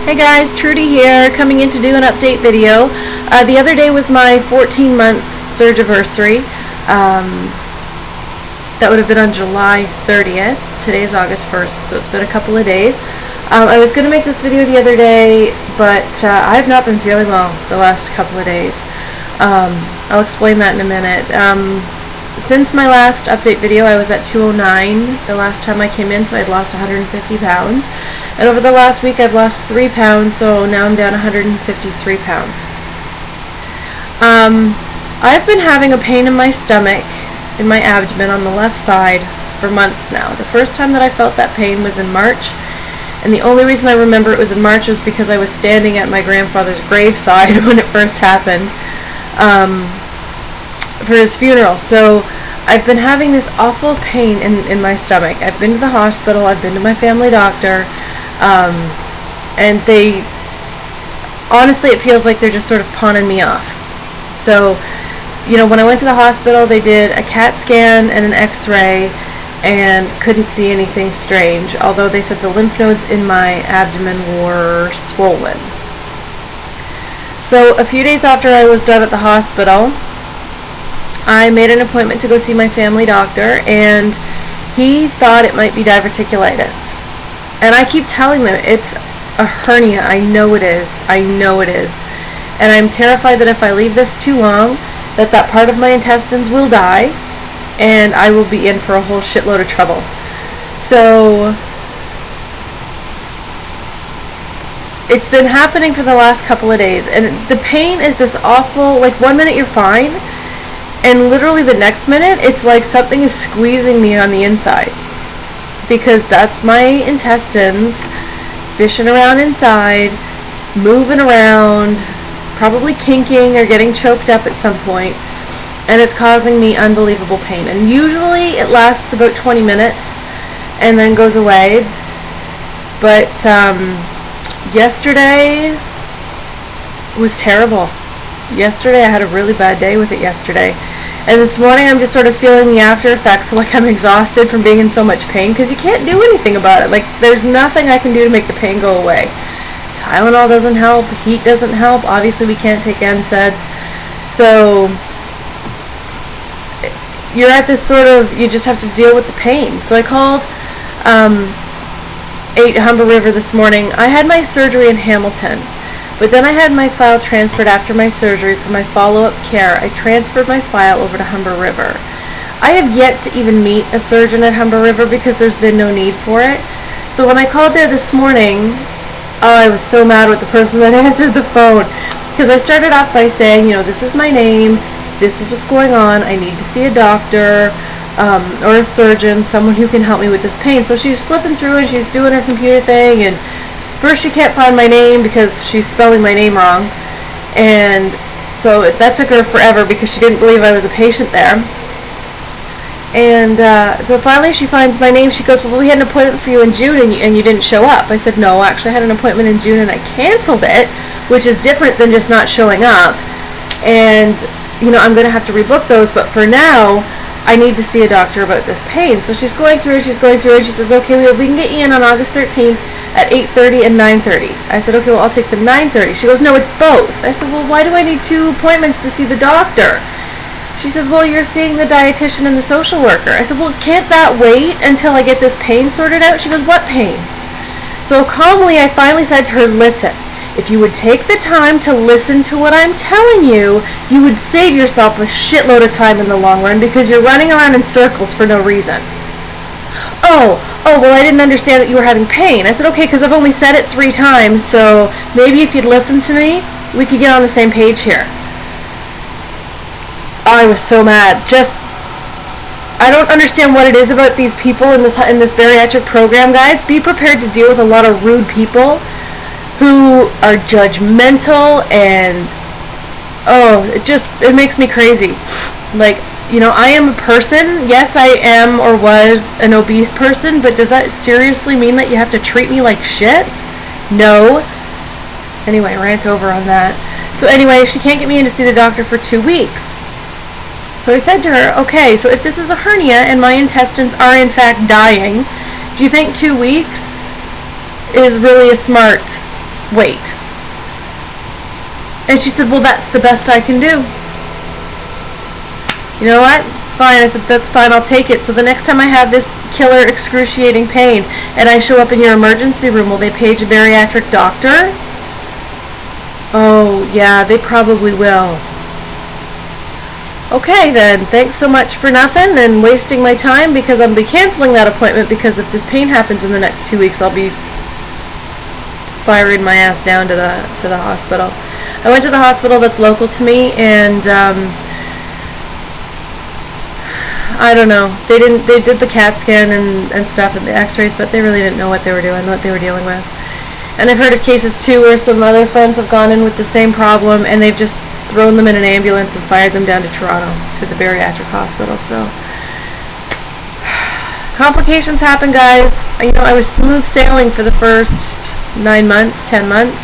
Hey guys, Trudy here, coming in to do an update video. The other day was my 14-month surgiversary. That would have been on July 30th. Today is August 1st, so it's been a couple of days. I was going to make this video the other day, but I have not been feeling well the last couple of days. I'll explain that in a minute. Since my last update video, I was at 209 the last time I came in, so I'd lost 150 pounds. And over the last week, I've lost 3 pounds, so now I'm down 153 pounds. I've been having a pain in my stomach, in my abdomen on the left side for months now. The first time that I felt that pain was in March, and the only reason I remember it was in March was because I was standing at my grandfather's graveside when it first happened, for his funeral. So I've been having this awful pain in my stomach. I've been to the hospital, I've been to my family doctor, and they, honestly, it feels like they're just sort of pawning me off. So, you know, when I went to the hospital, they did a CAT scan and an x-ray and couldn't see anything strange, although they said the lymph nodes in my abdomen were swollen. So a few days after I was done at the hospital, I made an appointment to go see my family doctor, and he thought it might be diverticulitis. And I keep telling them it's a hernia. I know it is. I know it is. And I'm terrified that if I leave this too long, that part of my intestines will die, and I will be in for a whole shitload of trouble. So it's been happening for the last couple of days, and the pain is this awful, like 1 minute you're fine, and literally the next minute it's like something is squeezing me on the inside, because that's my intestines fishing around inside, moving around, probably kinking or getting choked up at some point, and it's causing me unbelievable pain. And usually it lasts about 20 minutes and then goes away, but yesterday was terrible. Yesterday I had a really bad day with it yesterday. And this morning I'm just sort of feeling the after effects, like I'm exhausted from being in so much pain, because you can't do anything about it. Like, there's nothing I can do to make the pain go away. Tylenol doesn't help, heat doesn't help, obviously we can't take NSAIDs. So you're at this sort of, you just have to deal with the pain. So I called 8 Humber River this morning. I had my surgery in Hamilton, but then I had my file transferred after my surgery for my follow-up care. I transferred my file over to Humber River. I have yet to even meet a surgeon at Humber River because there's been no need for it. So when I called there this morning, I was so mad with the person that answered the phone, because I started off by saying, you know, this is my name, this is what's going on, I need to see a doctor, or a surgeon, someone who can help me with this pain. So she's flipping through and she's doing her computer thing, and first she can't find my name because she's spelling my name wrong, and so that took her forever because she didn't believe I was a patient there. And so finally she finds my name. She goes, well, we had an appointment for you in June and you didn't show up. I said, no, actually I had an appointment in June and I canceled it, which is different than just not showing up. And, you know, I'm going to have to rebook those, but for now I need to see a doctor about this pain. So she's going through, and she says, okay, we can get you in on August 13th at 8:30 and 9:30. I said, okay, well, I'll take the 9:30. She goes, no, it's both. I said, well, why do I need 2 appointments to see the doctor? She says, well, you're seeing the dietitian and the social worker. I said, well, can't that wait until I get this pain sorted out? She goes, what pain? So calmly, I finally said to her, listen, if you would take the time to listen to what I'm telling you, you would save yourself a shitload of time in the long run, because you're running around in circles for no reason. Oh, well, I didn't understand that you were having pain. I said, okay, because I've only said it 3 times, so maybe if you'd listen to me, we could get on the same page here. I was so mad. I don't understand what it is about these people in this bariatric program, guys. Be prepared to deal with a lot of rude people who are judgmental, and it makes me crazy. Like, you know, I am a person. Yes, I am or was an obese person, but does that seriously mean that you have to treat me like shit? No. Anyway, rant over on that. So anyway, she can't get me in to see the doctor for 2 weeks. So I said to her, okay, so if this is a hernia and my intestines are in fact dying, do you think 2 weeks is really a smart wait. And she said, well, that's the best I can do. You know what? Fine. I said, that's fine, I'll take it. So the next time I have this killer excruciating pain and I show up in your emergency room, will they page a bariatric doctor? Oh, yeah, they probably will. Okay then, thanks so much for nothing and wasting my time, because I'll be canceling that appointment, because if this pain happens in the next 2 weeks, I'll be firing my ass down to the hospital. I went to the hospital that's local to me, and I don't know. They did the CAT scan and stuff and the X-rays, but they really didn't know what they were doing, what they were dealing with. And I've heard of cases too where some other friends have gone in with the same problem, and they've just thrown them in an ambulance and fired them down to Toronto to the bariatric hospital. So complications happen, guys. You know, I was smooth sailing for the first 9 months, 10 months,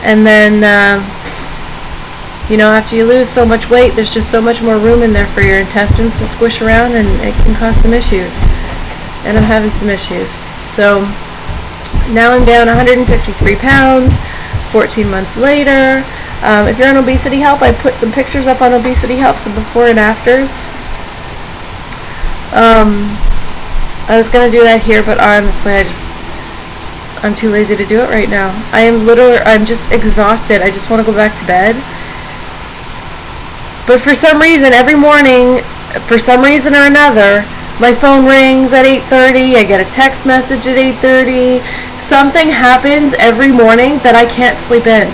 and then you know, after you lose so much weight, there's just so much more room in there for your intestines to squish around, and it can cause some issues. And I'm having some issues. So now I'm down 153 pounds 14 months later. If you're on Obesity Help, I put some pictures up on Obesity Help, some before and afters. I was going to do that here, but honestly, I'm too lazy to do it right now. I'm just exhausted. I just want to go back to bed. But for some reason, every morning, for some reason or another, my phone rings at 8:30, I get a text message at 8:30. Something happens every morning that I can't sleep in.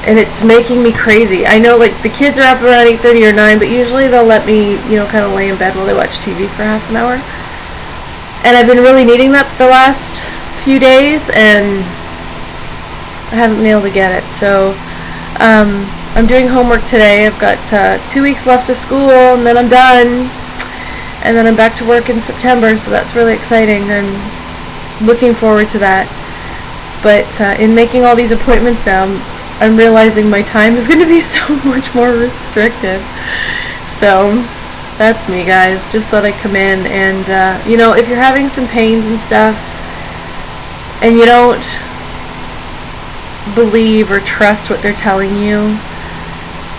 And it's making me crazy. I know, like, the kids are up around 8:30 or 9, but usually they'll let me, you know, kind of lay in bed while they watch TV for half an hour. And I've been really needing that the last few days, and I haven't been able to get it. So, I'm doing homework today. I've got 2 weeks left of school, and then I'm done. And then I'm back to work in September, so that's really exciting. I'm looking forward to that. But in making all these appointments now, I'm realizing my time is going to be so much more restricted. So that's me, guys. Just thought I'd come in and, you know, if you're having some pains and stuff and you don't believe or trust what they're telling you,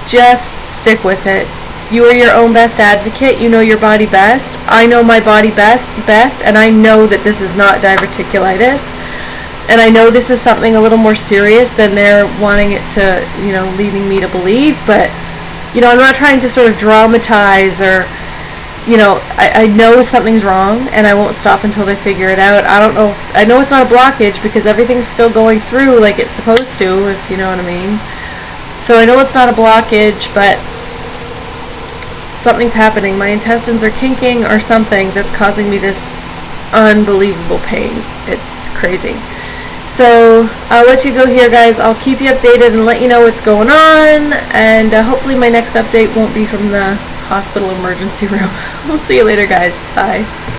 just stick with it. You are your own best advocate. You know your body best. I know my body best, and I know that this is not diverticulitis. And I know this is something a little more serious than they're wanting it to, you know, leading me to believe. But, you know, I'm not trying to sort of dramatize or, you know, I know something's wrong, and I won't stop until they figure it out. I don't know. I know it's not a blockage because everything's still going through like it's supposed to, if you know what I mean. So I know it's not a blockage, but something's happening. My intestines are kinking or something that's causing me this unbelievable pain. It's crazy. So I'll let you go here, guys. I'll keep you updated and let you know what's going on, and hopefully my next update won't be from the hospital emergency room. We'll see you later, guys. Bye.